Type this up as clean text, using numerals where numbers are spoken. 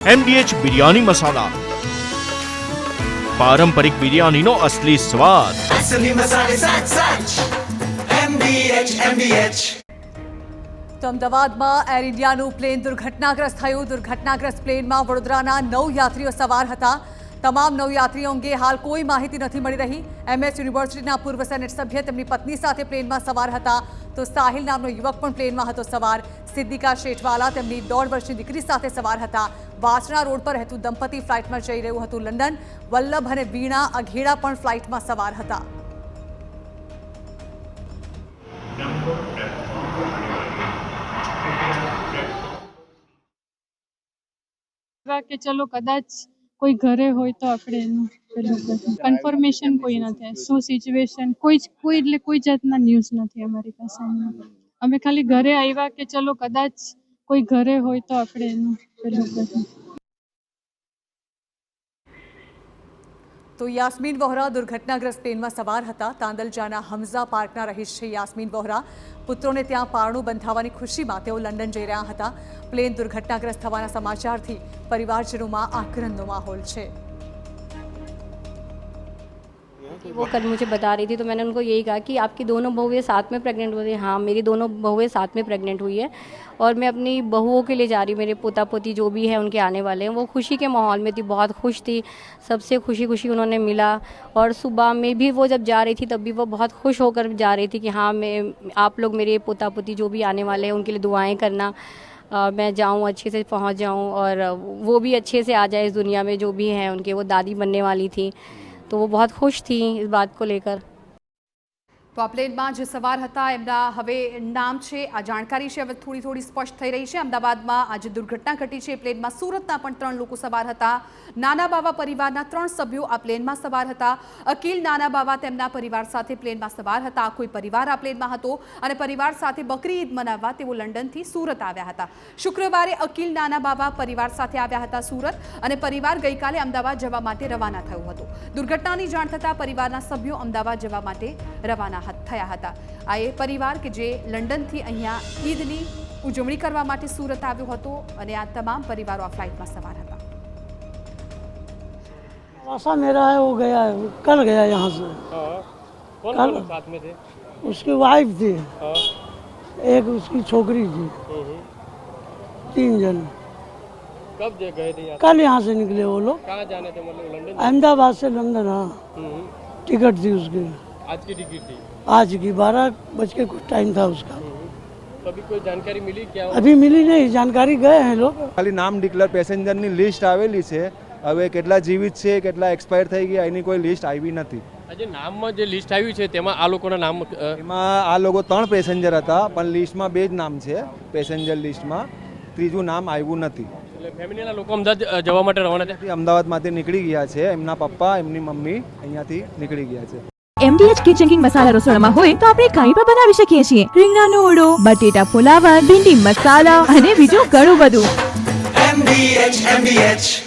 MDH biryani મસાલા, પારંપરિક બિરયાનીનો અસલી સ્વાદ. असली मसाले साच साच MDH તો અમદાવાદમાં એર ઇન્ડિયાનું પ્લેન દુર્ઘટનાગ્રસ્ત થયું. દુર્ઘટનાગ્રસ્ત પ્લેનમાં વડોદરાના 9 યાત્રીઓ સવાર હતા. તમામ 9 યાત્રીઓ અંગે હાલ કોઈ માહિતી નથી મળી રહી. MS યુનિવર્સિટીના પૂર્વ સેનેટ સભ્ય તેમની પત્ની સાથે પ્લેનમાં સવાર હતા. તો સાહિલ નામનો યુવક પણ પ્લેનમાં હતો સવાર. સિદ્ધિકા શેઠવાલા તેમની 1.5 વર્ષની દીકરી સાથે સવાર હતા. વાસણા રોડ પર રહેતું દંપતી ફ્લાઇટમાં જઈ રહ્યું હતું લંડન. વલ્લભ અને વીણા અઘેડા પણ ફ્લાઇટમાં સવાર હતા. કે ચલો કદાચ કોઈ ઘરે હોય તો આપણે એનું કન્ફર્મેશન કોઈ નથી, શું સિચ્યુએશન કોઈ જાતના ન્યૂઝ નથી અમારી પાસે. અમે ખાલી ઘરે આવ્યા કે ચલો કદાચ કોઈ ઘરે હોય તો આપણે એનું તો યાસ્મીન વોહરા દુર્ઘટનાગ્રસ્ત પ્લેનમાં સવાર હતા. તાંદલજાના હમઝા પાર્કના રહીશ છે યાસ્મીન વોહરા. પુત્રોને ત્યાં પારણું બંધાવવાની ખુશીમાં તેઓ લંડન જઈ રહ્યા હતા. પ્લેન દુર્ઘટનાગ્રસ્ત થવાના સમાચારથી પરિવારજનોમાં આક્રંદનો माहौल છે. वो कल मुझे बता रही थी तो मैंने उनको यही कहा कि आपकी दोनों बहुएं साथ में प्रेग्नेंट हुई हैं. हाँ, मेरी दोनों बहुएं साथ में प्रेग्नेंट हुई है और मैं अपनी बहुओं के लिए जा रही हूँ. मेरे पोता पोती जो भी है उनके आने वाले हैं. वो खुशी के माहौल में थी, बहुत खुश थी. सबसे खुशी उन्होंने मिला और सुबह में भी वो जब जा रही थी तब भी वो बहुत खुश होकर जा रही थी कि हाँ आप लोग मेरे पोता पोती जो भी आने वाले हैं उनके लिए दुआएँ करना, मैं जाऊँ अच्छे से पहुँच जाऊँ और वो भी अच्छे से आ जाए इस दुनिया में. जो भी हैं उनके वो दादी बनने वाली थी तो वो बहुत खुश थी इस बात को लेकर. તો આ પ્લેનમાં જે સવાર હતા એમના હવે નામ છે, આ જાણકારી છે હવે થોડી સ્પષ્ટ થઈ રહી છે. અમદાવાદમાં આજે દુર્ઘટના ઘટી છે પ્લેનમાં. સુરતના પણ 3 લોકો સવાર હતા. નાના બાવા પરિવારના 3 સભ્યો આ પ્લેનમાં સવાર હતા. અકીલ નાના બાવા તેમના પરિવાર સાથે પ્લેનમાં સવાર હતા. કોઈ પરિવાર આ પ્લેનમાં હતો અને પરિવાર સાથે બકરી ઈદ મનાવવા તેઓ લંડનથી સુરત આવ્યા હતા. શુક્રવારે અકીલ નાના બાવા પરિવાર સાથે આવ્યા હતા સુરત અને પરિવાર ગઈકાલે અમદાવાદ જવા માટે રવાના થયું હતું. દુર્ઘટનાની જાણ થતાં પરિવારના સભ્યો અમદાવાદ જવા માટે રવાના થયા હતા. આ એ પરિવાર કે જે લંડનથી અહીંયા ઈદની ઉજવણી કરવા માટે સુરત આવ્યો હતો અને આ તમામ પરિવારો આ ફ્લાઇટમાં સવાર હતા. ऐसा मेरा है वो गया है, कल गया यहाँ से. कौन कल लोग साथ में थे? उसकी वाइफ थी, एक उसकी छोकरी थी, 3 जन. कब गए थे यहाँ? कल यहाँ से निकले वो लोग. कहाँ जाने थे? मतलब लंदन? अहमदाबाद से लंदन. हाँ, टिकट थी उसकी. आज की टिकट थी? आज की 12 बज के कुछ टाइम था उसका. तो अभी कोई जानकारी मिली क्या? अभी मिली नहीं जानकारी. गए हैं लोग. ખાલી નામ ડિક્લેર પેસેન્જરની લિસ્ટ આવેલી છે. હવે કેટલા જીવિત છે કેટલા એક્સપાયર થઈ ગયા એની કોઈ લિસ્ટ આવી નથી. આજે નામમાં જે લિસ્ટ આવી છે તેમાં આ લોકોના નામ એમાં આ લોકો 3 પેસેન્જર હતા પણ લિસ્ટમાં 2 જ નામ છે પેસેન્જર લિસ્ટમાં. ત્રીજું નામ આવ્યું નથી. એટલે ફેમિલીના લોકો અમદાવાદ જવા માટે રવાના થયા. અમદાવાદમાંથી નીકળી ગયા છે. એમના પપ્પા એમની મમ્મી અહીંયાથી નીકળી ગયા છે. MDH કિચન કિંગ મસાલા રસોડામાં હોય તો આપણે કંઈ પણ બનાવી શકીએ છીએ. રીંગણાનો ઓળો, બટેટા ફુલાવર, ભીંડી મસાલા અને બીજું ઘણું બધું. MDH